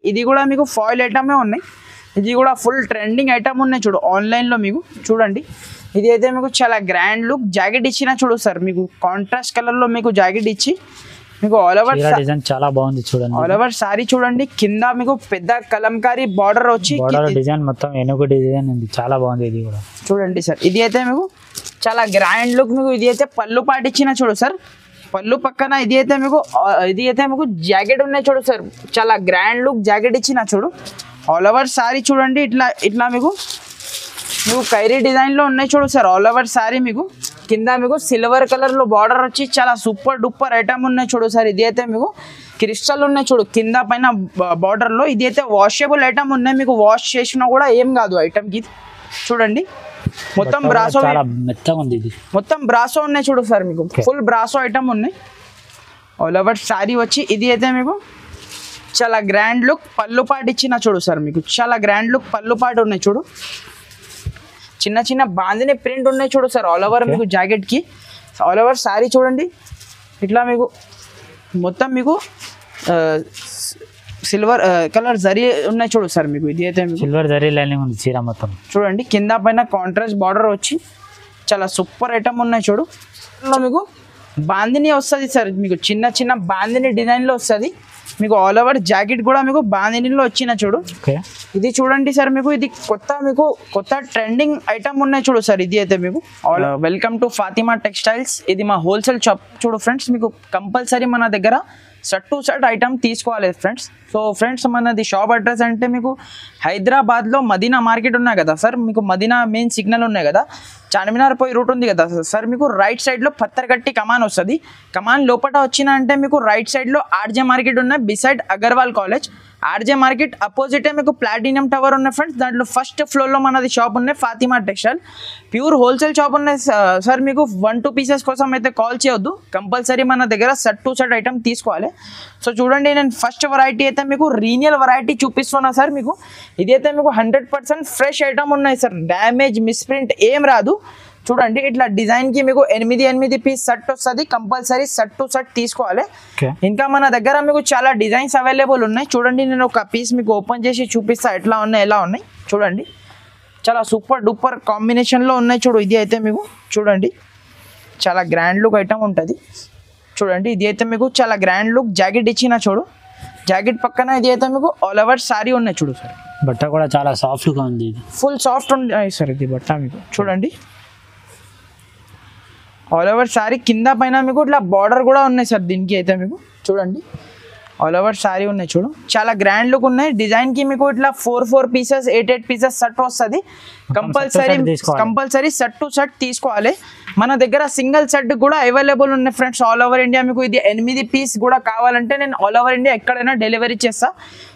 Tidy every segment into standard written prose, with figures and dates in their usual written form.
ఇది కూడా మీకు ఫాయిల్ ఐటమే ఉన్నాయి. ఇది కూడా ఫుల్ ట్రెండింగ్ ఐటమ్ ఉన్నాయి చూడు ఆన్లైన్లో మీకు. చూడండి ఇది అయితే మీకు చాలా గ్రాండ్ లుక్. జాకెట్ ఇచ్చిన చూడు సార్ మీకు కాంట్రాస్ట్ కలర్లో మీకు జాకెట్ ఇచ్చి మీకు ఆల్ ఓవర్ డిజైన్ చాలా బాగుంది చూడండి. ఆల్ ఓవర్ సారీ చూడండి, కింద మీకు పెద్ద కలంకారీ బార్డర్ వచ్చి డిజైన్ మొత్తం ఏనుగు డిజైన్ ఉంది, చాలా బాగుంది. ఇది కూడా చూడండి సార్, ఇది అయితే మీకు చాలా గ్రాండ్ లుక్. మీకు ఇది అయితే పళ్ళు పాటు ఇచ్చిన చూడు సార్, పళ్ళు పక్కన ఇది అయితే మీకు జాకెట్ ఉన్నాయి చూడు సార్, చాలా గ్రాండ్ లుక్ జాకెట్ ఇచ్చిన చూడు. ఆల్ ఓవర్ సారీ చూడండి, ఇట్లా మీకు ఖైరీ డిజైన్లో ఉన్నాయి చూడు సార్. ఆల్ ఓవర్ సారీ మీకు కింద మీకు సిల్వర్ కలర్లో బార్డర్ వచ్చి చాలా సూపర్ డూపర్ ఐటమ్ ఉన్నాయి చూడు సార్. ఇది అయితే మీకు క్రిస్టల్ ఉన్నాయి చూడు కింద పైన బార్డర్లో. ఇది అయితే వాషబుల్ ఐటమ్ ఉన్నాయి, మీకు వాష్ చేసినా కూడా ఏం కాదు ఐటమ్కి. చూడండి మొత్తం బ్రాసో, మెత్తగా ఉంది. ఇది మొత్తం బ్రాసో ఉన్నాయి చూడు సార్, మీకు ఫుల్ బ్రాసో ఐటమ్ ఉన్నాయి. ఆల్ ఓవర్ సారీ వచ్చి ఇది అయితే మీకు చాలా గ్రాండ్ లుక్. పళ్ళు పాటు ఇచ్చిన చూడు సార్, మీకు చాలా గ్రాండ్ లుక్ పళ్ళు పాటు ఉన్నాయి చూడు. చిన్న చిన్న బాందిని ప్రింట్ ఉన్నాయి చూడు సార్ ఆల్ ఓవర్ మీకు జాకెట్కి. ఆల్ ఓవర్ సారీ చూడండి, ఇట్లా మీకు మొత్తం మీకు సిల్వర్ కలర్ జరీ ఉన్నాయి చూడు సార్. మీకు ఇది అయితే సిల్వర్ జరీ లైనింగ్ ఉంది చీర మొత్తం. చూడండి కింద పైన కాంట్రాస్ట్ బార్డర్ వచ్చి చాలా సూపర్ ఐటమ్ ఉన్నాయి చూడు. మీకు బాందిని వస్తుంది సార్, మీకు చిన్న చిన్న బాందిని డిజైన్లో వస్తుంది. మీకు ఆల్ ఓవర్ జాకెట్ కూడా మీకు బాందినిలో వచ్చిన చూడు. ఇది చూడండి సార్, మీకు ఇది కొత్త ట్రెండింగ్ ఐటమ్ ఉన్నాయి చూడు సార్. ఇది అయితే మీకు వెల్కమ్ టు ఫాతిమా టెక్స్టైల్స్. ఇది మా హోల్సేల్ షాప్ చూడు ఫ్రెండ్స్. మీకు కంపల్సరీ మన దగ్గర షర్ట్ టు షర్ట్ ఐటమ్ తీసుకోవాలి ఫ్రెండ్స్. సో ఫ్రెండ్స్ మనది షాప్ అడ్రస్ అంటే మీకు హైదరాబాద్లో మదీనా మార్కెట్ ఉన్నాయి కదా సార్, మీకు మదీనా మెయిన్ సిగ్నల్ ఉన్నాయి కదా, చార్మినార్ పోయి రూట్ ఉంది కదా సార్. మీకు రైట్ సైడ్లో పత్తర్గట్టి కమాన్ వస్తుంది. కమాన్ లోపల వచ్చిన అంటే మీకు రైట్ సైడ్లో ఆర్జే మార్కెట్ ఉన్నాయి, beside Agarwal college. RJ market అపోజిటే మీకు ప్లాటినం టవర్ ఉన్నాయి ఫ్రెండ్స్. దాంట్లో ఫస్ట్ ఫ్లోర్లో మనది షాప్ ఉన్నాయి Fatima textile. Pure wholesale shop ఉన్నాయి సార్. మీకు 1-2 పీసెస్ కోసం అయితే కాల్ చేయొద్దు, కంపల్సరీ మన దగ్గర షర్ట్ టు షర్ట్ ఐటమ్ తీసుకోవాలి. సో చూడండి నేను ఫస్ట్ వెరైటీ అయితే మీకు రీనియల్ వెరైటీ చూపిస్తున్నా సార్. మీకు ఇదైతే మీకు 100% ఫ్రెష్ ఐటమ్ ఉన్నాయి సార్, డ్యామేజ్ మిస్ప్రింట్ ఏం రాదు. చూడండి ఇట్లా డిజైన్కి మీకు 8 పీస్ షర్ట్ వస్తుంది, కంపల్సరీ షర్ట్ టు షర్ట్ తీసుకోవాలి. ఇంకా మన దగ్గర మీకు చాలా డిజైన్స్ అవైలబుల్ ఉన్నాయి. చూడండి నేను ఒక పీస్ మీకు ఓపెన్ చేసి చూపిస్తా ఎట్లా ఉన్నాయి ఎలా ఉన్నాయి. చూడండి చాలా సూపర్ డూపర్ కాంబినేషన్లో ఉన్నాయి చూడు. ఇది అయితే మీకు చూడండి చాలా గ్రాండ్ లుక్ ఐటమ్ ఉంటుంది. చూడండి ఇది అయితే మీకు చాలా గ్రాండ్ లుక్ జాకెట్ ఇచ్చిన చూడు. జాకెట్ పక్కన ఇది అయితే మీకు ఆల్ ఓవర్ సారీ ఉన్నాయి చూడు సార్. బట్ట కూడా చాలా సాఫ్ట్గా ఉంది, ఫుల్ సాఫ్ట్ ఉంది సార్ ఇది బట్ట మీకు. చూడండి ఆల్ ఓవర్ సారీ కింద పైన మీకు ఇట్లా బార్డర్ కూడా ఉన్నాయి సార్ దీనికి అయితే మీకు. చూడండి ఆల్ ఓవర్ సారీ ఉన్నాయి చూడు, చాలా గ్రాండ్ లుక్ ఉన్నాయి. డిజైన్కి మీకు ఇట్లా 4 పీసెస్ 8 పీసెస్ షర్ట్ వస్తుంది. కంపల్సరీ షర్ట్ టు షర్ట్ తీసుకోవాలి. మన దగ్గర సింగిల్ షర్ట్ కూడా అవైలబుల్ ఉన్నాయి ఫ్రెండ్స్ ఆల్ ఓవర్ ఇండియా. మీకు ఇది 8 పీస్ కూడా కావాలంటే నేను ఆల్ ఓవర్ ఇండియా ఎక్కడైనా డెలివరీ చేస్తా.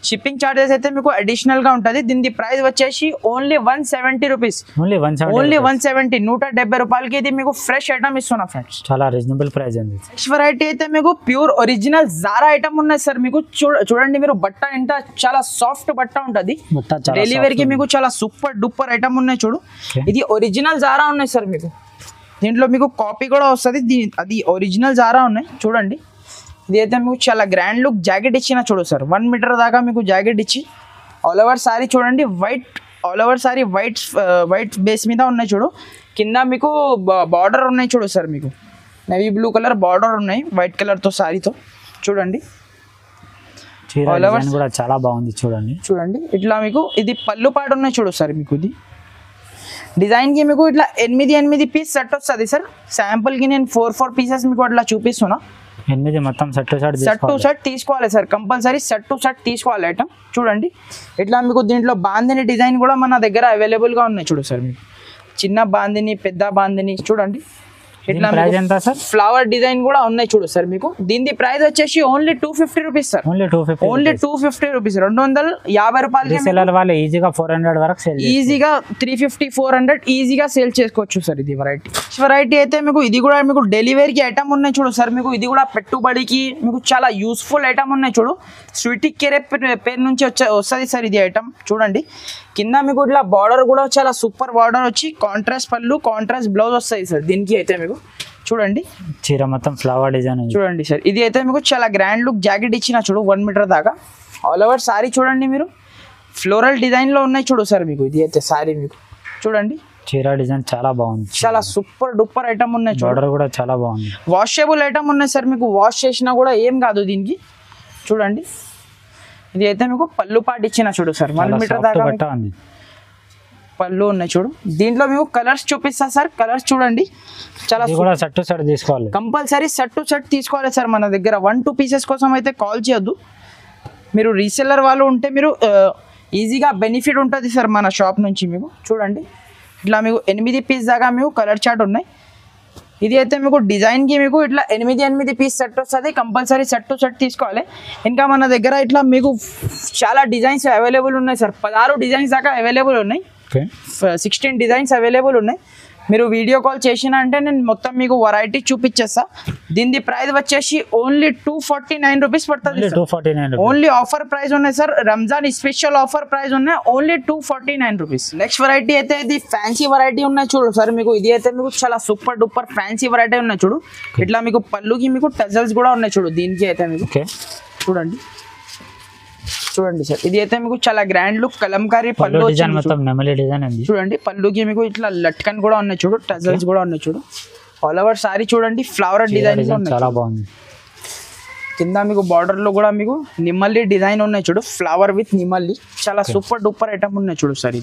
షిప్పింగ్ ఛార్జెస్ అయితే మీకు అడిషనల్గా ఉంటుంది. దీని ప్రైస్ వచ్చేసి ఓన్లీ 170 రూపీస్. ఓన్లీ 170, 170 రూపాయలకి ఇది మీకు ఫ్రెష్ ఐటమ్ ఇస్తున్నా ఫ్రెండ్స్. చాలా రీజనబుల్ ప్రైస్ అండి. నెక్స్ట్ వెరైటీ అయితే మీకు ప్యూర్ ఒరిజినల్ జారా ఐటమ్ ఉన్నాయి సార్. మీకు చూడండి మీరు బట్ట ఎంత చాలా సాఫ్ట్ బట్ట ఉంటుంది. డెలివరీకి మీకు చాలా సూపర్ డూపర్ ఐటమ్ ఉన్నాయి చూడు. ఇది ఒరిజినల్ జారా ఉన్నాయి సార్. మీకు దీంట్లో మీకు కాపీ కూడా వస్తుంది, అది ఒరిజినల్ జారా ఉన్నాయి. చూడండి ఇది అయితే మీకు చాలా గ్రాండ్ లుక్ జాకెట్ ఇచ్చిన చూడు సార్. 1 మీటర్ దాకా మీకు జాకెట్ ఇచ్చి ఆల్ ఓవర్ సారీ చూడండి white, all over sorry white base మీద ఉన్నాయి చూడు. కింద మీకు బార్డర్ ఉన్నాయి చూడు సార్. మీకు నేవీ బ్లూ కలర్ బార్డర్ ఉన్నాయి వైట్ కలర్తో సారీతో. చూడండి కూడా చాలా బాగుంది. చూడండి ఇట్లా మీకు ఇది పళ్ళు పాటు ఉన్నాయి చూడు సార్. మీకు ఇది డిజైన్కి మీకు ఇట్లా 8 పీస్ సెట్ వస్తుంది సార్. శాంపుల్కి నేను 4 పీసెస్ మీకు అట్లా చూపిస్తున్నా. 8 మొత్తం షర్ట్ టు షర్ట్ తీసుకోవాలి sir, compulsory shirt to shirt తీసుకోవాలి ఐటమ్. చూడండి ఇట్లా మీకు దీంట్లో బాందిని డిజైన్ కూడా మన దగ్గర అవైలబుల్గా ఉన్నాయి చూడు సార్. మీకు చిన్న బాందిని పెద్ద బాందిని చూడండి ఇట్లా ఫ్లవర్ డిజైన్ కూడా ఉన్నాయి చూడు సార్. మీకు దీని ప్రైస్ వచ్చేసి only 250 rupees sir. Only 250 rupees, 250 రూపాయలు. ఈజీగా 400 వరకు సేల్, ఈజీగా 350-400 ఈజీగా సేల్ చేసుకోవచ్చు సార్. ఇది వెరైటీ అయితే మీకు ఇది కూడా మీకు డెలివరీకి ఐటమ్ ఉన్నాయి చూడు సార్. మీకు ఇది కూడా పెట్టుబడికి మీకు చాలా యూస్ఫుల్ ఐటమ్ ఉన్నాయి చూడు. స్వీటీ కేరే పేరు నుంచి వస్తుంది సార్ ఇది ఐటమ్. చూడండి కింద మీకు ఇట్లా బార్డర్ కూడా చాలా సూపర్ బార్డర్ వచ్చి కాంట్రాస్ట్ పళ్ళు కాంట్రాస్ట్ బ్లౌజ్ వస్తాయి సార్. దీనికి అయితే మీకు చూడండి చీర మొత్తం ఫ్లవర్ డిజైన్ చూడండి సార్. ఇది అయితే మీకు చాలా గ్రాండ్ లుక్ జాకెట్ ఇచ్చిన చూడు 1 మీటర్ దాకా. ఆల్ ఓవర్ సారీ చూడండి మీరు ఫ్లోరల్ డిజైన్లో ఉన్నాయి చూడు సార్ మీకు ఇది అయితే సారీ మీకు చూడండి చీర డిజైన్ చాలా బాగుంది, చాలా సూపర్ డూపర్ ఐటమ్ ఉన్నాయి చూడండి. బార్డర్ కూడా చాలా బాగుంది, వాషబుల్ ఐటమ్ ఉన్నాయి సార్ మీకు వాష్ చేసినా కూడా ఏం కాదు దీనికి చూడండి. ఇది అయితే మీకు పళ్ళు పాటు ఇచ్చిన చూడు సార్ 1 మీటర్ దాకా బట్ట ఉంది, పళ్ళు ఉన్నాయి చూడు. దీంట్లో మీకు కలర్స్ చూపిస్తా సార్, కలర్స్ చూడండి చాలా ఇది కూడా సెట్ టు సెట్ తీసుకోవాలి, కంపల్సరీ సెట్ టు సెట్ తీసుకోవాలి సార్. మన దగ్గర 1-2 పీసెస్ కోసం అయితే కాల్ చేయొద్దు. మీరు రీసెల్లర్ వాళ్ళు ఉంటే మీరు ఈజీగా బెనిఫిట్ ఉంటుంది సార్ మన షాప్ నుంచి. మీకు చూడండి ఇట్లా మీకు 8 పీస్ దాకా మీకు కలర్ చార్ట్ ఉన్నాయి. ఇది అయితే మీకు డిజైన్కి మీకు ఇట్లా 8 పీస్ సెట్ వస్తుంది, కంపల్సరీ సెట్ టు సెట్ తీసుకోవాలి. ఇంకా మన దగ్గర ఇట్లా మీకు చాలా డిజైన్స్ అవైలబుల్ ఉన్నాయి సార్, 16 డిజైన్స్ దాకా అవైలబుల్ ఉన్నాయి, 16 డిజైన్స్ అవైలబుల్ ఉన్నాయి. మీరు వీడియో కాల్ చేసినా అంటే నేను మొత్తం మీకు వెరైటీ చూపించేస్తా. దీని ప్రైస్ వచ్చేసి ఓన్లీ 249 రూపీస్ పడుతుంది, 249 ఓన్లీ ఆఫర్ ప్రైస్ ఉన్నాయి sir. Ramzan special offer price ఉన్నాయి, ఓన్లీ 249 రూపీస్. నెక్స్ట్ వెరైటీ అయితే ఇది ఫ్యాన్సీ వెరైటీ ఉన్నాయి చూడు సార్ మీకు. ఇది అయితే మీకు చాలా సూపర్ డూపర్ ఫ్యాన్సీ వెరైటీ ఉన్నాయి చూడు. ఇట్లా మీకు పళ్ళుకి మీకు టజల్స్ కూడా ఉన్నాయి చూడు. దీనికి అయితే మీకు చూడండి చూడండి సార్. ఇది అయితే మీకు చాలా గ్రాండ్ లుక్ కలంకారీ పళ్ళు డిజైన్ మొత్తం నెమలి డిజైన్ ఉంది చూడండి. పళ్ళుకి మీకు ఇట్లా లట్కన్ కూడా ఉన్నాయి చూడు, టజల్స్ కూడా ఉన్నాయి చూడు. ఆల్ ఓవర్ సారీ చూడండి ఫ్లవర్ డిజైన్ చాలా బాగుంది. కింద మీకు బార్డర్ లో కూడా మీకు నిమ్మల్లి డిజైన్ ఉన్నాయి చూడు, ఫ్లవర్ విత్ నిమ్మల్లి. చాలా సూపర్ డూపర్ ఐటమ్ ఉన్నాయి చూడు సార్.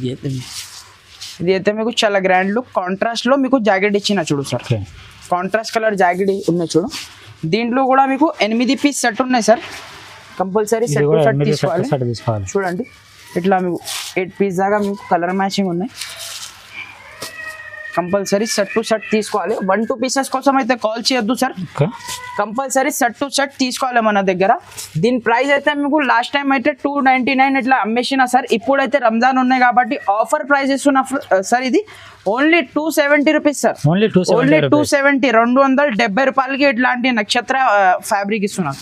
ఇది అయితే మీకు చాలా గ్రాండ్ లుక్ కాంట్రాస్ట్ లో మీకు జాకెట్ ఇచ్చిన చూడు సార్. కాంట్రాస్ట్ కలర్ జాకెట్ ఉన్నాయి చూడు. దీంట్లో కూడా మీకు 8 పీస్ సెట్ ఉన్నాయి sir, compulsory set to set తీసుకోవాలి. చూడండి ఇట్లా మీకు 8 పీస్ దాకా మీకు కలర్ మ్యాచింగ్ ఉన్నాయి, కంపల్సరీ సెట్ టు సెట్ తీసుకోవాలి. 1-2 పీసెస్ కోసం అయితే కాల్ చేయొద్దు sir, compulsory set to set తీసుకోవాలి మన దగ్గర. దీని ప్రైస్ అయితే మీకు లాస్ట్ టైం అయితే 299 ఇట్లా అమ్మేసిన సార్. ఇప్పుడైతే రంజాన్ ఉన్నాయి కాబట్టి ఆఫర్ ప్రైస్ ఇస్తున్నా సార్. ఇది ఓన్లీ 270 రూపీస్ సార్, ఓన్లీ 270, 270 రూపాయలకి ఇట్లాంటి నక్షత్ర ఫ్యాబ్రిక్ ఇస్తున్నాం.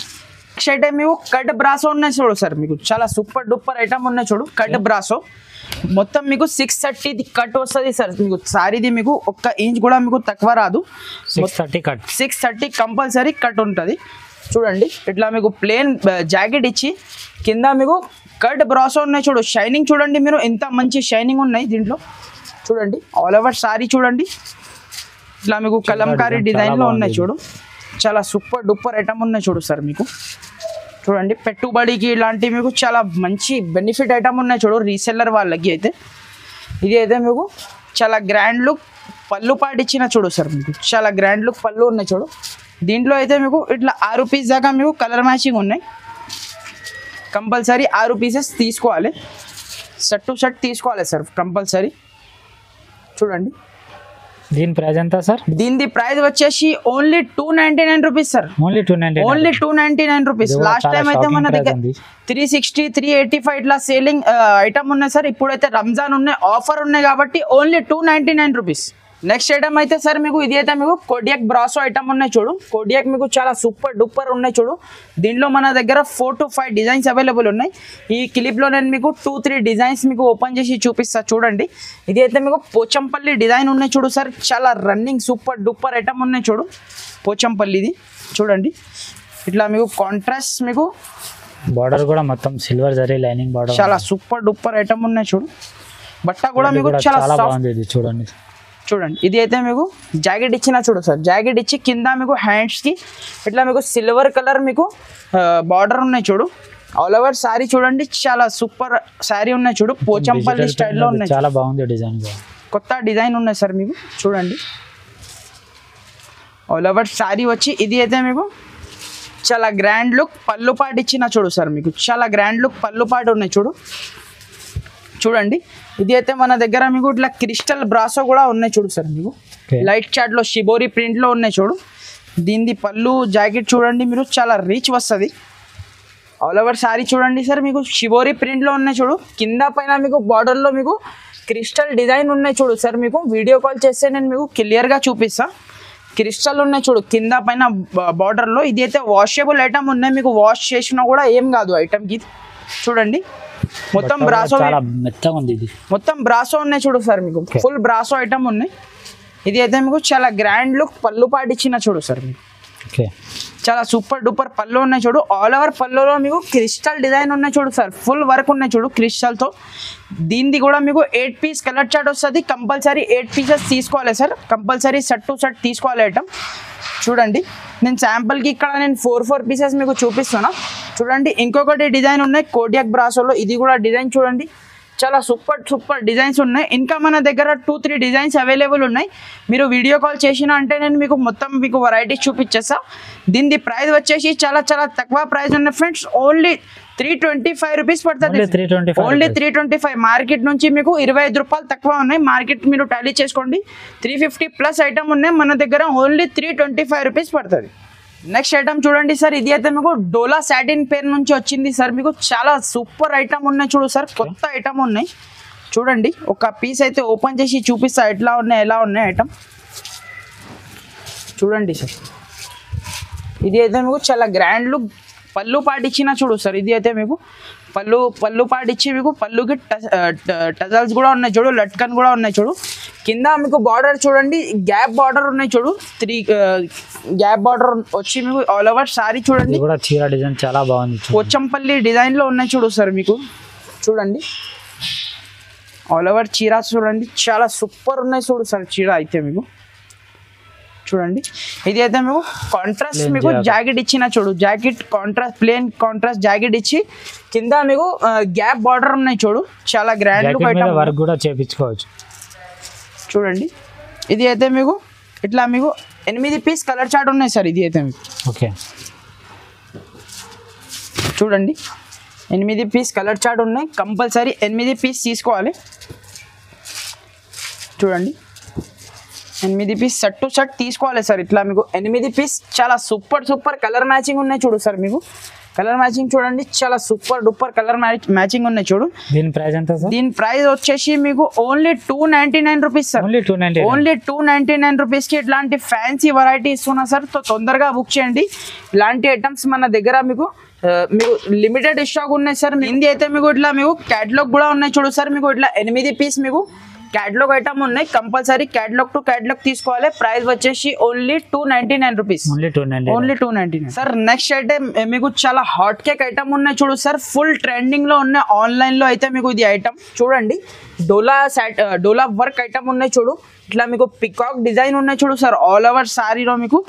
నెక్స్ట్ ఐటమ్ మీకు కట్ బ్రాసో ఉన్నాయి చూడు సార్. మీకు చాలా సూపర్ డూపర్ ఐటమ్ ఉన్నాయి చూడు. కట్ బ్రాసో మొత్తం మీకు 630 కట్ వస్తుంది సార్. మీకు సారీది మీకు 1 ఇంచ్ కూడా మీకు తక్కువ రాదు, 630 కంపల్సరీ కట్ ఉంటుంది. చూడండి ఇట్లా మీకు ప్లేన్ జాకెట్ ఇచ్చి కింద మీకు కట్ బ్రాసో ఉన్నాయి చూడు. షైనింగ్ చూడండి మీరు, ఎంత మంచి షైనింగ్ ఉన్నాయి దీంట్లో. చూడండి ఆల్ ఓవర్ సారీ చూడండి ఇట్లా మీకు కలంకారీ డిజైన్లో ఉన్నాయి చూడు. చాలా సూపర్ డూపర్ ఐటమ్ ఉన్నాయి చూడు సార్. మీకు చూడండి పెట్టుబడికి ఇలాంటి మీకు చాలా మంచి బెనిఫిట్ ఐటమ్ ఉన్నాయి చూడు రీసెల్లర్ వాళ్ళకి అయితే. ఇది అయితే మీకు చాలా గ్రాండ్ లుక్ పళ్ళు పాటు ఇచ్చిన చూడు సార్. మీకు చాలా గ్రాండ్ లుక్ పళ్ళు ఉన్నాయి చూడు. దీంట్లో అయితే మీకు ఇట్లా 6 పీస్ దాకా మీకు కలర్ మ్యాచింగ్ ఉన్నాయి, కంపల్సరీ 6 పీసెస్ తీసుకోవాలి, సెట్ టు సెట్ తీసుకోవాలి సార్ కంపల్సరీ. చూడండి దీని ప్రైస్ ఎంత సార్? దీని ప్రైస్ వచ్చేసి only 299 rupees sir, only 299 rupees. Last time అయితే మన దగ్గర 360, 385 ఇట్లా సేలింగ్ ఐటమ్ ఉన్నాయి సార్. ఇప్పుడైతే రంజాన్ ఉన్నాయి, ఆఫర్ ఉన్నాయి కాబట్టి ఓన్లీ 299 రూపీస్. నెక్స్ట్ ఐటమ్ అయితే సార్ మీకు ఇది అయితే మీకు కోడియాక్ బ్రాసో ఐటమ్ ఉన్నాయి చూడు. కోడియాక్ మీకు చాలా సూపర్ డూపర్ ఉన్నాయి చూడు. దీంట్లో మన దగ్గర 4 to 5 డిజైన్స్ అవైలబుల్ ఉన్నాయి. ఈ క్లిప్లో నేను మీకు 2-3 డిజైన్స్ మీకు ఓపెన్ చేసి చూపిస్తా చూడండి. ఇది అయితే మీకు పోచంపల్లి డిజైన్ ఉన్నాయి చూడు సార్. చాలా రన్నింగ్ సూపర్ డూపర్ ఐటమ్ ఉన్నాయి చూడు పోచంపల్లిది. చూడండి ఇట్లా మీకు కాంట్రాస్ట్ మీకు బార్డర్ కూడా మొత్తం సిల్వర్ జరీ లైనింగ్ బార్డర్, చాలా సూపర్ డూపర్ ఐటమ్ ఉన్నాయి చూడు. బట్ట కూడా మీకు చాలా బాగుంది. ఇది చూడండి చూడండి. ఇది అయితే మీకు జాకెట్ ఇచ్చిన చూడు సార్. జాకెట్ ఇచ్చి కింద మీకు హ్యాండ్స్కి ఇట్లా మీకు సిల్వర్ కలర్ మీకు బార్డర్ ఉన్నాయి చూడు. ఆల్ ఓవర్ సారీ చూడండి చాలా సూపర్ సారీ ఉన్నాయి చూడు. పోచంపల్లి స్టైల్లో ఉన్నాయి, చాలా బాగుంది డిజైన్, కొత్త డిజైన్ ఉన్నాయి సార్. మీకు చూడండి ఆల్ ఓవర్ సారీ వచ్చి ఇది అయితే మీకు చాలా గ్రాండ్ లుక్ పళ్ళు పాటు ఇచ్చిన చూడు సార్. మీకు చాలా గ్రాండ్ లుక్ పళ్ళు పాటు ఉన్నాయి చూడు. చూడండి ఇది అయితే మన దగ్గర మీకు ఇట్లా క్రిస్టల్ బ్రాసో కూడా ఉన్నాయి చూడు సార్. మీకు లైట్ చాట్ లో షిబోరి ప్రింట్ లో ఉన్నాయి చూడు. దీని పళ్ళు జాకెట్ చూడండి మీరు, చాలా రీచ్ వస్తుంది. ఆల్ ఓవర్ సారీ చూడండి సార్. మీకు షిబోరి ప్రింట్ లో ఉన్నాయి చూడు. కింద పైన మీకు బార్డర్ లో మీకు క్రిస్టల్ డిజైన్ ఉన్నాయి చూడు సార్. మీకు వీడియో కాల్ చేస్తే నేను మీకు క్లియర్ గా చూపిస్తా. క్రిస్టల్ ఉన్నాయి చూడు కింద పైన బార్డర్ లో. ఇది అయితే వాషబుల్ ఐటమ్ ఉన్నాయి, మీకు వాష్ చేసినా కూడా ఏం కాదు ఐటమ్ కి. చూడండి మొత్తం బ్రాసో, మెత్తగా ఉంది. ఇది మొత్తం బ్రాసో ఉన్నాయి చూడు సార్. మీకు ఫుల్ బ్రాసో ఐటమ్ ఉన్నాయి. ఇది అయితే మీకు చాలా గ్రాండ్ లుక్ పళ్ళు పాటు ఇచ్చిన చూడు సార్. మీకు చాలా సూపర్ డూపర్ పళ్ళు ఉన్నాయి చూడు. ఆల్ ఓవర్ పళ్ళులో మీకు క్రిస్టల్ డిజైన్ ఉన్నాయి చూడు సార్. ఫుల్ వర్క్ ఉన్నాయి చూడు క్రిస్టల్తో. దీనిది కూడా మీకు 8 పీస్ కలర్ చార్ట్ వస్తుంది. కంపల్సరీ 8 పీసెస్ తీసుకోవాలి sir. Compulsory set to set తీసుకోవాలి ఐటమ్. చూడండి నేను శాంపుల్కి ఇక్కడ నేను 4 పీసెస్ మీకు చూపిస్తున్నా. చూడండి ఇంకొకటి డిజైన్ ఉన్నాయి కోడియాక్ బ్రాసోలో. ఇది కూడా డిజైన్ చూడండి, చాలా సూపర్ డిజైన్స్ ఉన్నాయి. ఇంకా మన దగ్గర 2-3 డిజైన్స్ అవైలబుల్ ఉన్నాయి. మీరు వీడియో కాల్ చేసినా అంటే నేను మీకు మొత్తం మీకు వెరైటీస్ చూపించేస్తా. దీని ప్రైస్ వచ్చేసి చాలా తక్కువ ప్రైస్ ఉన్నాయి ఫ్రెండ్స్. ఓన్లీ 325 రూపీస్ పడుతుంది. ఓన్లీ 325. మార్కెట్ నుంచి మీకు 25 రూపాయలు తక్కువ ఉన్నాయి. మార్కెట్ మీరు టాలీ చేసుకోండి. 350 ప్లస్ ఐటమ్ ఉన్నాయి మన దగ్గర. ఓన్లీ 325 రూపీస్ పడుతుంది. నెక్స్ట్ ఐటమ్ చూడండి సార్. ఇది అయితే మీకు డోలా సాటిన్ పేర్ నుంచి వచ్చింది సార్. మీకు చాలా సూపర్ ఐటమ్ ఉన్నాయి చూడు సార్. కొత్త ఐటమ్ ఉన్నాయి చూడండి. ఒక పీస్ అయితే ఓపెన్ చేసి చూపిస్తా ఎలా ఉన్నాయి ఐటమ్. చూడండి సార్. ఇది అయితే మీకు చాలా గ్రాండ్ లుక్ పళ్ళు పాటు ఇచ్చిన చూడు సార్. ఇది అయితే మీకు పళ్ళు పాటు ఇచ్చి మీకు పళ్ళుకి టజల్స్ కూడా ఉన్నాయి చూడు. లట్కన్ కూడా ఉన్నాయి చూడు. కింద మీకు బార్డర్ చూడండి, గ్యాప్ బార్డర్ ఉన్నాయి చూడు. 3 గ్యాప్ బార్డర్ వచ్చి మీకు ఆల్ ఓవర్ సారీ చూడండి. కూడా చీర డిజైన్ చాలా బాగుంది. పోచంపల్లి డిజైన్ లో ఉన్నాయి చూడు సార్. మీకు చూడండి ఆల్ ఓవర్ చీర చూడండి, చాలా సూపర్ ఉన్నాయి చూడు సార్. చీర అయితే మీకు చూడండి. ఇది అయితే మీకు కాంట్రాస్ట్ మీకు జాకెట్ ఇచ్చిన చూడు. Jacket contrast plain contrast jacket ఇచ్చి కింద మీకు గ్యాప్ బార్డర్ ఉన్నాయి చూడు. చాలా గ్రాండ్ లుక్ ఐటమ్. వర్క్ కూడా చేపించుకోవచ్చు చూడండి. ఇది అయితే మీకు ఇట్లా మీకు 8 పీస్ కలర్ చార్ట్ ఉన్నాయి సార్. ఇది అయితే మీకు ఓకే చూడండి 8 పీస్ కలర్ చార్ట్ ఉన్నాయి. కంపల్సరీ 8 పీస్ తీసుకోవాలి. చూడండి 8 పీస్ సెట్ టు సెట్ తీసుకోవాలి సార్. ఇట్లా మీకు 8 పీస్ చాలా సూపర్ కలర్ మ్యాచింగ్ ఉన్నాయి చూడు సార్. మీకు కలర్ మ్యాచింగ్ చూడండి, చాలా సూపర్ డూపర్ కలర్ మ్యాచింగ్ ఉన్నాయి చూడు. దీని ప్రైస్ ఎంత సార్? దీని ప్రైస్ వచ్చేసి మీకు ఓన్లీ 299 రూపీస్ సార్. ఓన్లీ 299 రూపీస్కి ఇట్లాంటి ఫ్యాన్సీ వెరైటీ ఇస్తున్నా సార్. తొందరగా బుక్ చేయండి. ఇలాంటి ఐటమ్స్ మన దగ్గర మీకు లిమిటెడ్ స్టాక్ ఉన్నాయి సార్. హిందీ అయితే మీకు ఇట్లా మీకు క్యాటలాగ్ కూడా ఉన్నాయి చూడు సార్. మీకు ఇట్లా 8 పీస్ మీకు క్యాటలాగ్ ఐటమ్ ఉన్నాయి. కంపల్సరీ క్యాటలాగ్ టు క్యాటలాగ్ తీసుకోవాలి. ప్రైస్ వచ్చేసి only 299 rupees. Only 299 sir. Next item మీకు చాలా హాట్ కేక్ ఐటమ్ ఉన్నాయి చూడు సార్. ఫుల్ ట్రెండింగ్ లో ఉన్నాయి ఆన్లైన్ లో అయితే మీకు ఇది ఐటమ్ చూడండి. డోలా వర్క్ ఐటమ్ ఉన్నాయి చూడు. ఇట్లా మీకు పికాక్ డిజైన్ ఉన్నాయి చూడు సార్. ఆల్ ఓవర్ సారీలో మీకు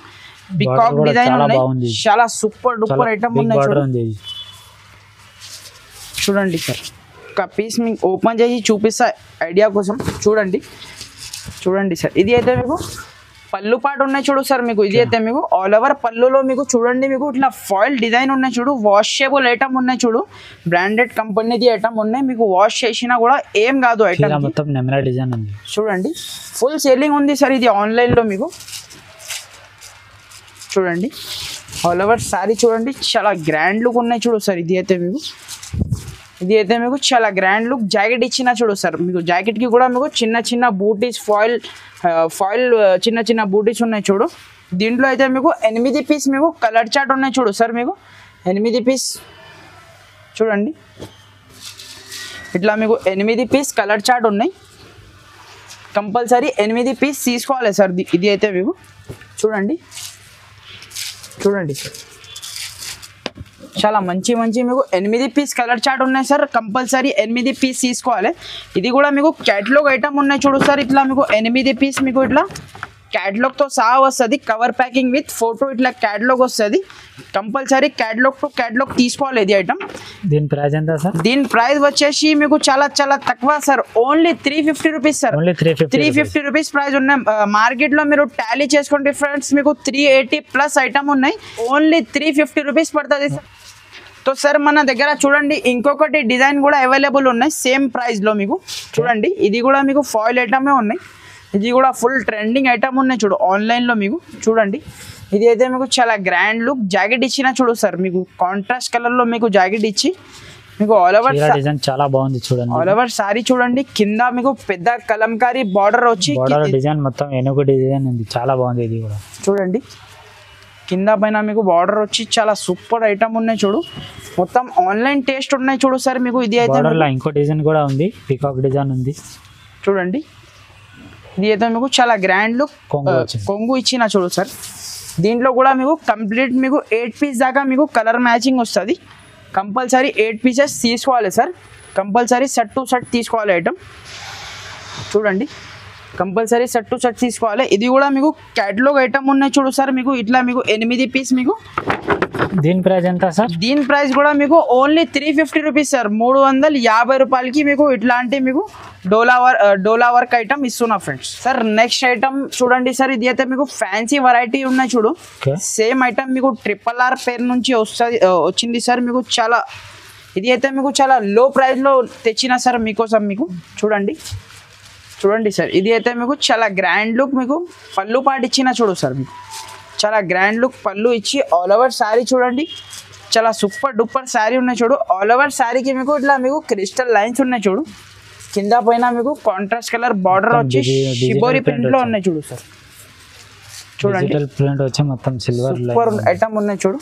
పికాక్ డిజైన్ ఉన్నాయి. చాలా సూపర్ డూపర్ ఐటమ్ ఉన్నాయి చూడండి. చూడండి సార్. ఒక పీస్ మీకు ఓపెన్ చేసి చూపిస్తా ఐడియా కోసం. చూడండి సార్. ఇది అయితే మీకు పళ్ళు పాటు ఉన్నాయి చూడు సార్. మీకు ఇది అయితే మీకు ఆల్ ఓవర్ పళ్ళులో మీకు చూడండి మీకు ఇట్లా ఫాయిల్ డిజైన్ ఉన్నాయి చూడు. వాషబుల్ ఐటమ్ ఉన్నాయి చూడు. బ్రాండెడ్ కంపెనీది ఐటమ్ ఉన్నాయి. మీకు వాష్ చేసినా కూడా ఏం కాదు ఐటమ్. మొత్తం నెమరా డిజైన్ ఉంది చూడండి. ఫుల్ సేలింగ్ ఉంది సార్ ఇది ఆన్లైన్లో మీకు. చూడండి ఆల్ ఓవర్ సారీ చూడండి, చాలా గ్రాండ్ లుక్ ఉన్నాయి చూడు సార్. ఇది అయితే మీకు చాలా గ్రాండ్ లుక్ జాకెట్ ఇచ్చిన చూడు సార్. మీకు జాకెట్కి కూడా మీకు చిన్న బూటీస్ ఫాయిల్ చిన్న బూటీస్ ఉన్నాయి చూడు. దీంట్లో అయితే మీకు 8 పీస్ మీకు కలర్ చార్ట్ ఉన్నాయి చూడు సార్. మీకు 8 పీస్ చూడండి. ఇట్లా మీకు 8 పీస్ కలర్ చార్ట్ ఉన్నాయి. కంపల్సరీ 8 పీస్ తీసుకోవాలి సార్. ఇది అయితే మీకు చూడండి సార్. చాలా మంచి మీకు 8 పీస్ కలర్ చార్ట్ ఉన్నాయి సార్. కంపల్సరీ 8 పీస్ తీసుకోవాలి. ఇది కూడా మీకు క్యాటలాగ్ ఐటమ్ ఉన్నాయి చూడు సార్. ఇట్లా మీకు 8 పీస్ మీకు ఇట్లా క్యాటలాగ్తో సహా వస్తుంది. కవర్ ప్యాకింగ్ విత్ ఫోటో ఇట్లా క్యాటలాగ్ వస్తుంది. కంపల్సరీ క్యాటలాగ్ టు క్యాటలాగ్ తీసుకోవాలి ఇది ఐటమ్. దీని ప్రైస్ ఎంత సార్? దీని ప్రైస్ వచ్చేసి మీకు చాలా తక్కువ sir. Only 350 rupees sir. 350 rupees price ఉన్నాయి. మార్కెట్లో మీరు టాలీ చేసుకోండి ఫ్రెండ్స్. మీకు 380 ప్లస్ ఐటమ్ ఉన్నాయి. ఓన్లీ 350 రూపీస్ పడుతుంది సార్. तो सर मन దగ్గర చూడండి ఇంకొకటి డిజైన్ కూడా అవైలబుల్ ఉన్నాయి సేమ్ ప్రైస్ లో మీకు చూడండి ఇది కూడా మీకు ఫాయిల్ ఐటమే ఉన్నాయి ఇది కూడా ఫుల్ ట్రెండింగ్ ఐటమ్ ఉన్నాయి చూడు ఆన్లైన్ లో మీకు చూడండి ఇది అయితే మీకు చాలా గ్రాండ్ లుక్ జాకెట్ ఇచ్చినా చూడు సార్ మీకు కాంట్రాస్ట్ కలర్ లో మీకు జాకెట్ ఇచ్చి మీకు ఆల్ ఓవర్ డిజైన్ చాలా బాగుంది చూడండి ఆల్ ఓవర్ సారీ చూడండి కింద మీకు పెద్ద కలంకారీ బార్డర్ వచ్చి బార్డర్ డిజైన్ మొత్తం ఏనుగు డిజైన్ ఉంది చాలా బాగుంది ఇది కూడా చూడండి కింద పైన మీకు బార్డర్ వచ్చి చాలా సూపర్ ఐటమ్ ఉన్నాయి చూడు మొత్తం ఆన్లైన్ టేస్ట్ ఉన్నాయి చూడు సార్ మీకు ఇది అయితే బార్డర్ లో ఇంకో డిజైన్ కూడా ఉంది పీకాక్ డిజైన్ ఉంది చూడండి ఇది అయితే మీకు చాలా గ్రాండ్ లుక్ కొంగు ఇచ్చినా చూడు సార్ దీంట్లో కూడా మీకు కంప్లీట్ మీకు 8 పీస్ దాకా మీకు కలర్ మ్యాచింగ్ వస్తుంది. కంపల్సరీ 8 పీసెస్ తీసుకోవాలి sir. Compulsory set to set తీసుకోవాలి ఐటమ్. చూడండి కంపల్సరీ సెట్ టు సెట్ తీసుకోవాలి. ఇది కూడా మీకు క్యాటలాగ్ ఐటమ్ ఉన్నాయి చూడు సార్. మీకు ఇట్లా మీకు 8 పీస్ మీకు. దీని ప్రైస్ ఎంత సార్? దీని ప్రైస్ కూడా మీకు ఓన్లీ 350 రూపీస్ సార్. 350 రూపాయలకి మీకు ఇట్లాంటి మీకు డోలా వర్క్ ఐటమ్ ఇస్తున్నా ఫ్రెండ్స్. సార్ నెక్స్ట్ ఐటమ్ చూడండి సార్. ఇది అయితే మీకు ఫ్యాన్సీ వెరైటీ ఉన్నాయి చూడు. సేమ్ ఐటమ్ మీకు RRR పేరు నుంచి వచ్చింది సార్. మీకు చాలా ఇది అయితే మీకు చాలా లో ప్రైస్లో తెచ్చిన సార్ మీకోసం. మీకు చూడండి సార్. ఇది అయితే మీకు చాలా గ్రాండ్ లుక్ మీకు పళ్ళు పాటు ఇచ్చిన చూడు సార్. మీకు చాలా గ్రాండ్ లుక్ పళ్ళు ఇచ్చి ఆల్ ఓవర్ శారీ చూడండి. చాలా సూపర్ డూపర్ శారీ ఉన్నాయి చూడు. ఆల్ ఓవర్ శారీకి మీకు ఇట్లా మీకు క్రిస్టల్ లైన్స్ ఉన్నాయి చూడు. కింద పైన మీకు కాంట్రాస్ట్ కలర్ బార్డర్ వచ్చి షిబోరి ప్రింట్ లో ఉన్నాయి చూడు సార్. చూడండి ప్రింట్ వచ్చి మొత్తం సిల్వర్ సూపర్ ఐటమ్ ఉన్నాయి చూడు.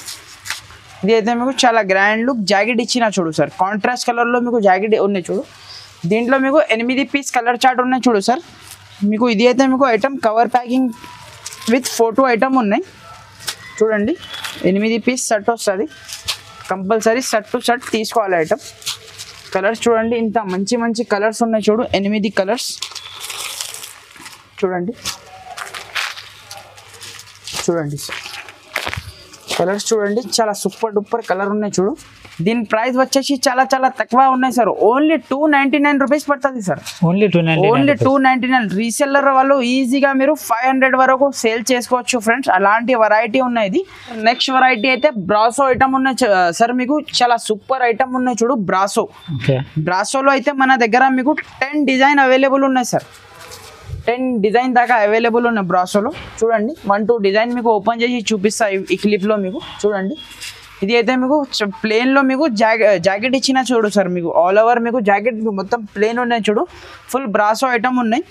ఇది అయితే మీకు చాలా గ్రాండ్ లుక్ జాకెట్ ఇచ్చిన చూడు సార్. కాంట్రాస్ట్ కలర్ లో మీకు జాకెట్ ఉన్నాయి చూడు. దీంట్లో మీకు 8 పీస్ కలర్ చార్ట్ ఉన్నాయి చూడు సార్. మీకు ఇది అయితే మీకు item cover packing with photo item ఉన్నాయి చూడండి. 8 పీస్ సెట్ వస్తుంది. కంపల్సరీ సెట్ టు సెట్ తీసుకోవాలి ఐటమ్. కలర్స్ చూడండి ఇంత మంచి కలర్స్ ఉన్నాయి చూడు. 8 కలర్స్ చూడండి సార్. కలర్స్ చూడండి చాలా సూపర్ డూపర్ కలర్ ఉన్నాయి చూడు. దీని ప్రైస్ వచ్చేసి చాలా తక్కువ ఉన్నాయి సార్. ఓన్లీ 299 రూపీస్ పడుతుంది సార్. ఓన్లీ 299. రీసెల్లర్ వాళ్ళు ఈజీగా మీరు 500 వరకు సేల్ చేసుకోవచ్చు ఫ్రెండ్స్. అలాంటి వెరైటీ ఉన్నాయి. నెక్స్ట్ వెరైటీ అయితే బ్రాసో ఐటమ్ ఉన్నాయి సార్. మీకు చాలా సూపర్ ఐటమ్ ఉన్నాయి చూడు. బ్రాసోలో అయితే మన దగ్గర మీకు 10 డిజైన్ అవైలబుల్ ఉన్నాయి సార్. 10 డిజైన్ దాకా అవైలబుల్ ఉన్నాయి బ్రాసోలో. చూడండి 1-2 డిజైన్ మీకు ఓపెన్ చేసి చూపిస్తా ఈ క్లిప్లో మీకు. చూడండి ఇది అయితే మీకు ప్లేన్లో మీకు జాకెట్ ఇచ్చిన చూడు సార్. మీకు ఆల్ ఓవర్ మీకు జాకెట్ మొత్తం ప్లేన్ ఉన్నాయి చూడు. ఫుల్ బ్రాసో ఐటమ్ ఉన్నాయి.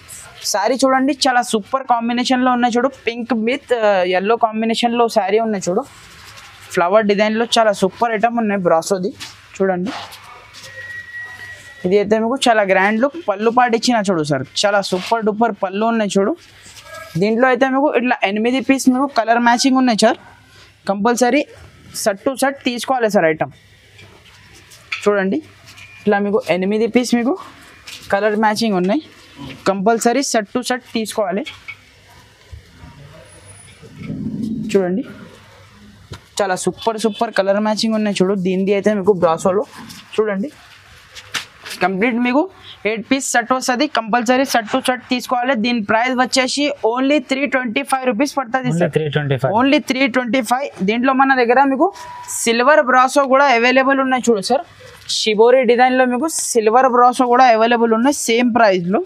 శారీ చూడండి చాలా సూపర్ కాంబినేషన్లో ఉన్నాయి చూడు. పింక్ విత్ ఎల్లో కాంబినేషన్లో శారీ ఉన్నాయి చూడు. ఫ్లవర్ డిజైన్లో చాలా సూపర్ ఐటమ్ ఉన్నాయి బ్రాసోది. చూడండి ఇది అయితే మీకు చాలా గ్రాండ్ లుక్ పళ్ళు పాటు ఇచ్చిన చూడు సార్. చాలా సూపర్ డూపర్ పళ్ళు ఉన్నాయి చూడు. దీంట్లో అయితే మీకు ఇట్లా 8 పీస్ మీకు కలర్ మ్యాచింగ్ ఉన్నాయి sir. Compulsory set to set తీసుకోవాలి సార్ ఐటమ్. చూడండి ఇట్లా మీకు 8 పీస్ మీకు కలర్ మ్యాచింగ్ ఉన్నాయి. కంపల్సరీ సెట్ టు సెట్ తీసుకోవాలి. చూడండి చాలా సూపర్ కలర్ మ్యాచింగ్ ఉన్నాయి చూడు. దీనిది అయితే మీకు బ్రాసోలో చూడండి కంప్లీట్ మీకు 8 పీస్ సెట్ వస్తుంది. కంపల్సరీ సెట్ టు సెట్ తీసుకోవాలి. దీని ప్రైస్ వచ్చేసి ఓన్లీ 325 రూపీస్ పడుతుంది సార్. ఓన్లీ 325. దీంట్లో మన దగ్గర మీకు సిల్వర్ బ్రాసో కూడా అవైలబుల్ ఉన్నాయి చూడు సార్. షిబోరి డిజైన్లో మీకు సిల్వర్ బ్రాసో కూడా అవైలబుల్ ఉన్నాయి సేమ్ ప్రైస్లో.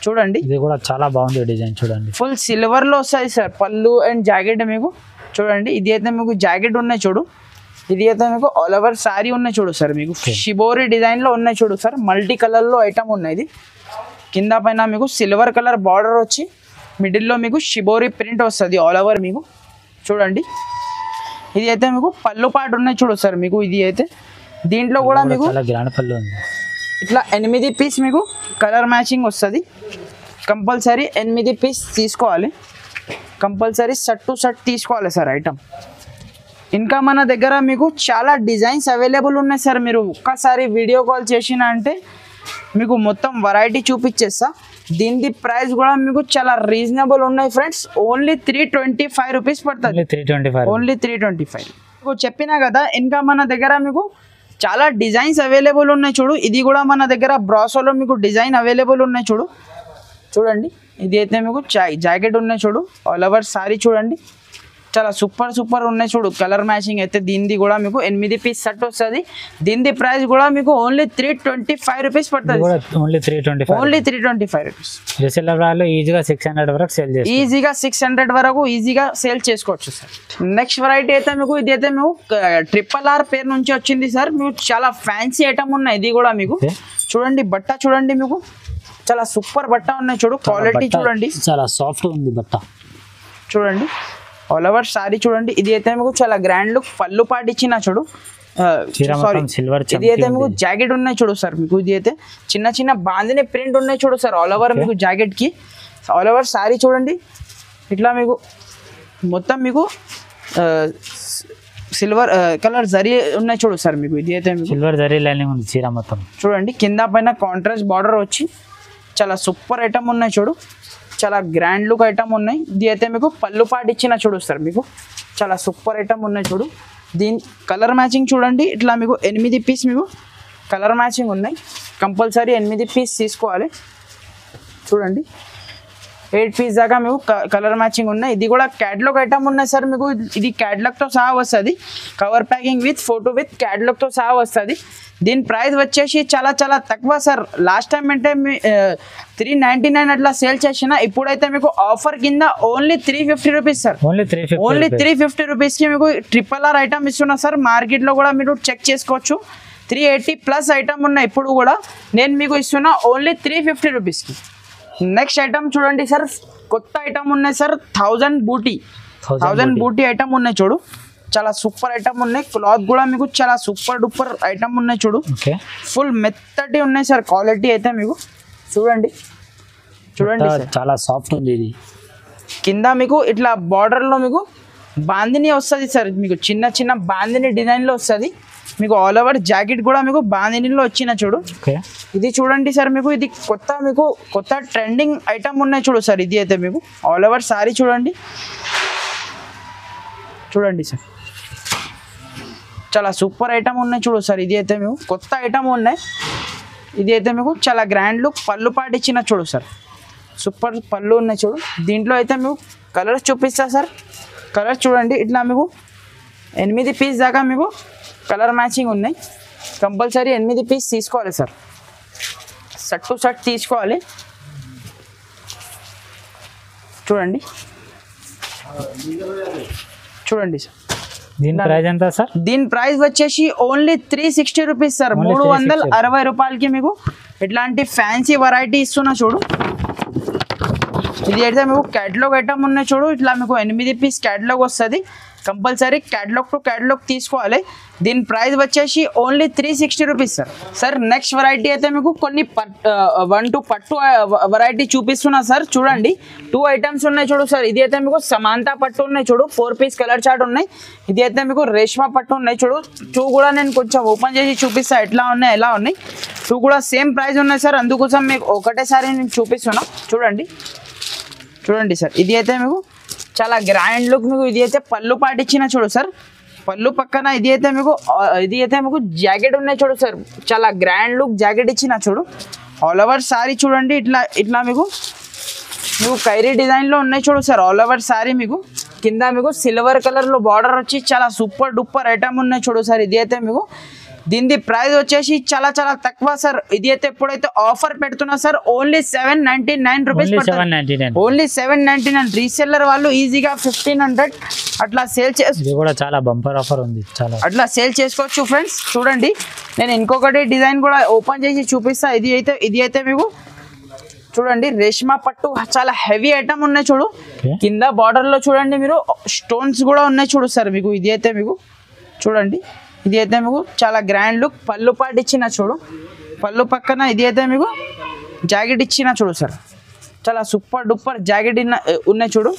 చూడండి ఇది కూడా చాలా బాగుంది డిజైన్. చూడండి ఫుల్ సిల్వర్లో వస్తుంది సార్ పళ్ళు అండ్ జాకెట్ మీకు. చూడండి ఇది అయితే మీకు జాకెట్ ఉన్నాయి చూడు. ఇది అయితే మీకు ఆల్ ఓవర్ శారీ ఉన్నాయి చూడు సార్. మీకు షిబోరి డిజైన్లో ఉన్నాయి చూడు సార్. మల్టీ కలర్లో ఐటమ్ ఉన్నాయి. కింద పైన మీకు సిల్వర్ కలర్ బార్డర్ వచ్చి మిడిల్లో మీకు షిబోరి ప్రింట్ వస్తుంది ఆల్ ఓవర్ మీకు. చూడండి ఇది అయితే మీకు పళ్ళు పాటు ఉన్నాయి చూడు సార్. మీకు ఇది అయితే దీంట్లో కూడా మీకు ఇట్లా 8 పీస్ మీకు కలర్ మ్యాచింగ్ వస్తుంది. కంపల్సరీ 8 పీస్ తీసుకోవాలి. కంపల్సరీ సెట్ టు సెట్ తీసుకోవాలి సార్ ఐటమ్. ఇంకా మన దగ్గర మీకు చాలా డిజైన్స్ అవైలబుల్ ఉన్నాయి సార్. మీరు ఒక్కసారి వీడియో కాల్ చేసిన అంటే మీకు మొత్తం వెరైటీ చూపించేస్తా. దీని ప్రైస్ కూడా మీకు చాలా రీజనబుల్ ఉన్నాయి ఫ్రెండ్స్. ఓన్లీ 325 రూపీస్ పడుతుంది. ఓన్లీ 325 మీకు చెప్పినా కదా. ఇంకా మన దగ్గర మీకు చాలా డిజైన్స్ అవైలబుల్ ఉన్నాయి చూడు. ఇది కూడా మన దగ్గర బ్రాసోలో మీకు డిజైన్ అవైలబుల్ ఉన్నాయి చూడు. చూడండి ఇది అయితే మీకు జాకెట్ ఉన్నాయి చూడు. ఆల్ ఓవర్ సారీ చూడండి చాలా సూపర్ ఉన్నాయి చూడు. కలర్ మ్యాచింగ్ అయితే దీనిది కూడా మీకు 8 పీస్ సెట్ వస్తుంది. దీని ప్రైస్ కూడా మీకు ఓన్లీ 325 రూపీస్ పడుతుంది. Only 325 rupees. రీసెల్లర్ వాళ్ళు ఈజీగా 600 వరకు సేల్ చేస్తారు. ఈజీగా 600 వరకు ఈజీగా సేల్ చేసుకోవచ్చు సార్. నెక్స్ట్ వెరైటీ అయితే మీకు ఇది అయితే మీకు RRR పేరు నుంచి వచ్చింది సార్. మీకు చాలా ఫ్యాన్సీ ఐటమ్ ఉన్నాయి. ఇది కూడా మీకు చూడండి బట్ట చూడండి మీకు చాలా సూపర్ బట్ట ఉన్నాయి చూడు. క్వాలిటీ చూడండి చాలా సాఫ్ట్ ఉంది బట్ట. చూడండి ఆల్ ఓవర్ సారీ చూడండి. ఇది అయితే మీకు చాలా గ్రాండ్ లుక్ పళ్ళు పాటు ఇచ్చిన చూడు. ఇది అయితే మీకు జాకెట్ ఉన్నాయి చూడు సార్. మీకు ఇది అయితే చిన్న బాందిని ప్రింట్ ఉన్నాయి చూడు సార్. ఆల్ ఓవర్ మీకు జాకెట్ కి ఆల్ ఓవర్ సారీ చూడండి. ఇట్లా మీకు మొత్తం మీకు సిల్వర్ కలర్ జరీ ఉన్నాయి చూడు సార్ మీకు. ఇది అయితే మీకు సిల్వర్ జరీ లైనింగ్ ఉంది చీర మొత్తం. చూడండి కింద పైన కాంట్రాస్ట్ బార్డర్ వచ్చి చాలా సూపర్ ఐటమ్ ఉన్నాయి చూడు, చాలా గ్రాండ్ లుక్ ఐటమ్ ఉన్నాయి. ఇది అయితే మీకు పళ్ళు పాటు ఇచ్చిన చూడు సార్ మీకు, చాలా సూపర్ ఐటమ్ ఉన్నాయి చూడు. దీని కలర్ మ్యాచింగ్ చూడండి, ఇట్లా మీకు 8 పీస్ మీకు కలర్ మ్యాచింగ్ ఉన్నాయి. కంపల్సరీ 8 పీస్ తీసుకోవాలి. చూడండి 8 పీస్ దాకా మీకు కలర్ మ్యాచింగ్ ఉన్నాయి. ఇది కూడా క్యాటలాగ్ ఐటమ్ ఉన్నాయి సార్ మీకు. ఇది క్యాటలాగ్తో సహా వస్తుంది, cover packing with photo with క్యాటలాగ్తో సహా వస్తుంది. దీని ప్రైస్ వచ్చేసి చాలా చాలా తక్కువ సార్. లాస్ట్ టైం అంటే మీ 399 అట్లా సేల్ చేసిన, ఇప్పుడైతే మీకు ఆఫర్ కింద ఓన్లీ 350 రూపీస్ సార్. ఓన్లీ 350 రూపీస్కి మీకు RRR ఐటమ్ ఇస్తున్నా సార్. మార్కెట్లో కూడా మీరు చెక్ చేసుకోవచ్చు, 380+ ఐటమ్ ఉన్నాయి. ఇప్పుడు కూడా నేను మీకు ఇస్తున్నా ఓన్లీ 350 రూపీస్కి. నెక్స్ట్ ఐటమ్ చూడండి సార్, కొత్త ఐటమ్ ఉన్నాయి సార్. 1000 బూటీ ఐటమ్ ఉన్నాయి చూడు, చాలా సూపర్ ఐటమ్ ఉన్నాయి. క్లాత్ కూడా మీకు చాలా సూపర్ డూపర్ ఐటమ్ ఉన్నాయి చూడు, ఫుల్ మెత్తటి ఉన్నాయి సార్. క్వాలిటీ అయితే మీకు చూడండి సార్, చాలా సాఫ్ట్ ఉంది. ఇది కింద మీకు ఇట్లా బార్డర్లో మీకు బాందిని వస్తుంది సార్. మీకు చిన్న చిన్న బాందిని డిజైన్లో వస్తుంది. మీకు ఆల్ ఓవర్ జాకెట్ కూడా మీకు బాందినిలో వచ్చిన చూడు. ఇది చూడండి సార్ మీకు, ఇది కొత్త ట్రెండింగ్ ఐటమ్ ఉన్నాయి చూడు సార్. ఇది అయితే మీకు ఆల్ ఓవర్ సారీ చూడండి సార్, చాలా సూపర్ ఐటమ్ ఉన్నాయి చూడు సార్. ఇది అయితే మీకు కొత్త ఐటమ్ ఉన్నాయి. ఇది అయితే మీకు చాలా గ్రాండ్ లుక్ పళ్ళు పాటు ఇచ్చిన చూడు సార్, సూపర్ పళ్ళు ఉన్నాయి చూడు. దీంట్లో అయితే మీకు కలర్స్ చూపిస్తా సార్. కలర్స్ చూడండి, ఇట్లా మీకు 8 పీస్ దాకా మీకు కలర్ మ్యాచింగ్ ఉన్నాయి. కంపల్సరీ 8 పీస్ తీసుకోవాలి సార్, సెట్ టు సెట్ తీసుకోవాలి. చూడండి సార్. దీని ప్రైస్ ఎంత సార్? దీని ప్రైస్ వచ్చేసి ఓన్లీ 360 రూపీస్ సార్. 360 రూపాయలకి మీకు ఇట్లాంటి ఫ్యాన్సీ వెరైటీ ఇస్తున్నా చూడు. ఇది అయితే మీకు క్యాటలాగ్ ఐటమ్ ఉన్నాయి చూడు, ఇట్లా మీకు 8 పీస్ క్యాటలాగ్ వస్తుంది. కంపల్సరీ క్యాటలాగ్ టు క్యాటలాగ్ తీసుకోవాలి. దీని ప్రైస్ వచ్చేసి only 360 rupees sir. Sir next variety అయితే మీకు కొన్ని 1 to పట్టు వెరైటీ చూపిస్తున్నా సార్. చూడండి 2 ఐటమ్స్ ఉన్నాయి చూడు సార్. ఇది అయితే మీకు సమాంతా పట్టు ఉన్నాయి చూడు, 4 పీస్ కలర్ చార్ట్ ఉన్నాయి. ఇది అయితే మీకు రేష్మా పట్టు ఉన్నాయి చూడు. 2 కూడా నేను కొంచెం ఓపెన్ చేసి చూపిస్తా ఎట్లా ఉన్నాయి ఎలా ఉన్నాయి. 2 కూడా సేమ్ ప్రైస్ ఉన్నాయి సారి, అందుకోసం మీకు ఒకటేసారి నేను చూపిస్తున్నా. చూడండి సార్, ఇది అయితే మీకు చాలా గ్రాండ్ లుక్ మీకు. ఇది అయితే పళ్ళు పాటు ఇచ్చిన చూడు సార్, పళ్ళు పక్కన ఇది అయితే మీకు జాకెట్ ఉన్నాయి చూడు సార్. చాలా గ్రాండ్ లుక్ జాకెట్ ఇచ్చిన చూడు. ఆల్ ఓవర్ సారీ చూడండి, ఇట్లా మీకు ఖైరీ డిజైన్లో ఉన్నాయి చూడు సార్. ఆల్ ఓవర్ సారీ మీకు కింద మీకు సిల్వర్ కలర్లో బార్డర్ వచ్చి చాలా సూపర్ డూపర్ ఐటమ్ ఉన్నాయి చూడు సార్. ఇది అయితే మీకు దీని ప్రైస్ వచ్చేసి చాలా చాలా తక్కువ సార్. ఇది అయితే ఎప్పుడైతే ఆఫర్ పెడుతున్నా sir only 799 rupees. Only 799. Reseller వాళ్ళు ఈజీగా 1500 అట్లా సేల్ ఇది కూడా చాలా బంపర్ ఆఫర్ ఉంది, చాలా అట్లా సేల్ చేసుకోవచ్చు ఫ్రెండ్స్. చూడండి నేను ఇంకొకటి డిజైన్ కూడా ఓపెన్ చేసి చూపిస్తా. ఇది అయితే మీకు చూడండి రేష్మా పట్టు, చాలా హెవీ ఐటమ్ ఉన్నాయి చూడు. కింద బార్డర్ లో చూడండి మీరు స్టోన్స్ కూడా ఉన్నాయి చూడు సార్ మీకు. ఇది అయితే మీకు చూడండి, ఇది అయితే మీకు చాలా గ్రాండ్ లుక్ పళ్ళు పాటు ఇచ్చిన చూడు. పళ్ళు పక్కన ఇది అయితే మీకు జాకెట్ ఇచ్చిన చూడు సార్, చాలా సూపర్ డూపర్ జాకెట్ ఉన్నాయి చూడు.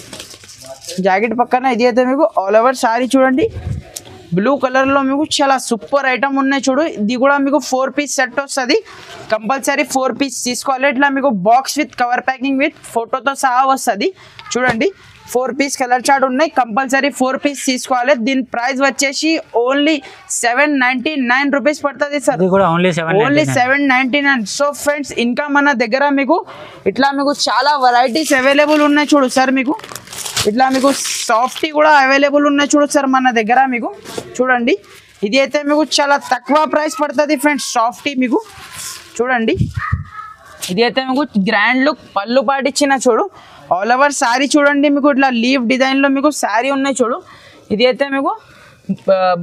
జాకెట్ పక్కన ఇది అయితే మీకు ఆల్ ఓవర్ సారీ చూడండి, బ్లూ కలర్లో మీకు చాలా సూపర్ ఐటమ్ ఉన్నాయి చూడు. ఇది కూడా మీకు 4 పీస్ సెట్ వస్తుంది. కంపల్సరీ 4 పీస్ తీసుకోవాలి. ఇట్లా మీకు box with cover packing with ఫోటోతో సహా వస్తుంది. చూడండి 4 పీస్ కలర్ చార్ట్ ఉన్నాయి. కంపల్సరీ 4 పీస్ తీసుకోవాలి. దీని ప్రైస్ వచ్చేసి ఓన్లీ 799 రూపీస్ పడుతుంది సార్. ఓన్లీ 799. సో ఫ్రెండ్స్ ఇంకా మన దగ్గర మీకు ఇట్లా మీకు చాలా వెరైటీస్ అవైలబుల్ ఉన్నాయి చూడు సార్. మీకు ఇట్లా మీకు సాఫ్టీ కూడా అవైలబుల్ ఉన్నాయి చూడు సార్ మన దగ్గర. మీకు చూడండి ఇది అయితే మీకు చాలా తక్కువ ప్రైస్ పడుతుంది ఫ్రెండ్స్. సాఫ్టీ మీకు చూడండి, ఇది అయితే మీకు గ్రాండ్ లుక్ పళ్ళు పాటు ఇచ్చిన చూడు. ఆల్ ఓవర్ సారీ చూడండి మీకు ఇట్లా లీవ్ డిజైన్లో మీకు సారీ ఉన్నాయి చూడు. ఇది అయితే మీకు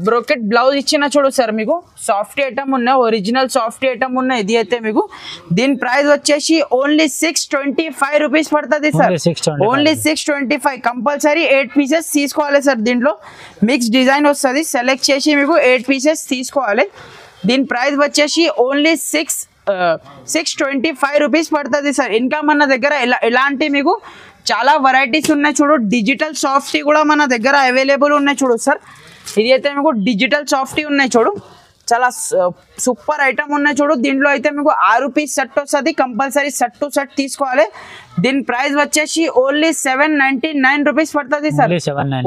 బ్రోకెట్ బ్లౌజ్ ఇచ్చిన చూడు సార్. మీకు సాఫ్టీ ఐటమ్ ఉన్నాయి, ఒరిజినల్ సాఫ్టీ ఐటమ్ ఉన్నాయి. ఇది అయితే మీకు దీని ప్రైస్ వచ్చేసి ఓన్లీ 625 రూపీస్ పడుతుంది సార్. ఓన్లీ 625. కంపల్సరీ 8 పీసెస్ తీసుకోవాలి సార్. దీంట్లో మిక్స్ డిజైన్ వస్తుంది, సెలెక్ట్ చేసి మీకు 8 పీసెస్ తీసుకోవాలి. దీని ప్రైస్ వచ్చేసి ఓన్లీ 625 రూపీస్ పడుతుంది సార్. ఇంకా మన దగ్గర ఎలాంటి మీకు చాలా వెరైటీస్ ఉన్నాయి చూడు. డిజిటల్ సాఫ్టీ కూడా మన దగ్గర అవైలబుల్ ఉన్నాయి చూడు సార్. ఇది అయితే మీకు డిజిటల్ సాఫ్టీ ఉన్నాయి చూడు. చాలా సూపర్ ఐటమ్ ఉన్నాయి చూడు. దీంట్లో అయితే మీకు 6 పీస్ సెట్ వస్తుంది. కంపల్సరీ సెట్ టు సెట్ తీసుకోవాలి. దీని ప్రైస్ వచ్చేసి ఓన్లీ 799 రూపీస్ పడుతుంది సార్.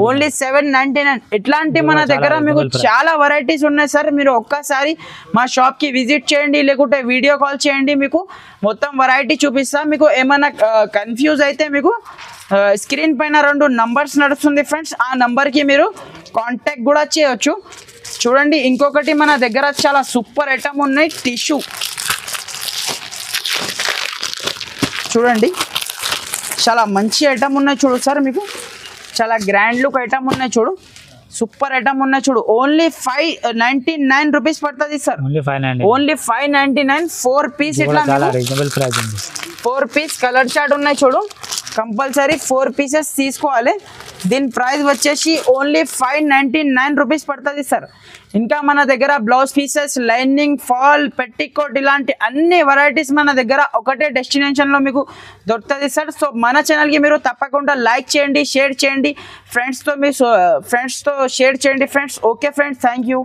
ఓన్లీ 799. ఇట్లాంటి మన దగ్గర మీకు చాలా వెరైటీస్ ఉన్నాయి సార్. మీరు ఒక్కసారి మా షాప్కి విజిట్ చేయండి, లేకుంటే వీడియో కాల్ చేయండి. మీకు మొత్తం వెరైటీ చూపిస్తా. మీకు ఏమైనా కన్ఫ్యూజ్ అయితే మీకు స్క్రీన్ పైన 2 నంబర్స్ నడుస్తుంది ఫ్రెండ్స్. ఆ నంబర్కి మీరు కాంటాక్ట్ కూడా చేయొచ్చు. చూడండి, ఇంకొకటి మన దగ్గర చాలా సూపర్ ఐటమ్ ఉన్నాయి. టిష్యూ చూడండి, చాలా మంచి ఐటమ్ ఉన్నాయి చూడు సార్. మీకు చాలా గ్రాండ్ లుక్ ఐటమ్ ఉన్నాయి చూడు. సూపర్ ఐటమ్ ఉన్నాయి చూడు. ఓన్లీ 599 రూపీస్ పడుతుంది సార్. ఓన్లీ 599. 4 పీస్ ఇట్లా 4 పీస్ కలర్ చార్ట్ ఉన్నాయి చూడు. కంపల్సరీ 4 పీసెస్ తీసుకోవాలి. దీని ప్రైస్ వచ్చేసి ఓన్లీ 599 రూపీస్ పడుతుంది సార్. ఇంకా మన దగ్గర blouse pieces, lining, fall, petticoat ఇలాంటి అన్ని వెరైటీస్ మన దగ్గర ఒకటే డెస్టినేషన్లో మీకు దొరుకుతుంది సార్. సో మన ఛానల్కి మీరు తప్పకుండా లైక్ చేయండి, షేర్ చేయండి, ఫ్రెండ్స్తో షేర్ చేయండి friends. Okay friends, thank you.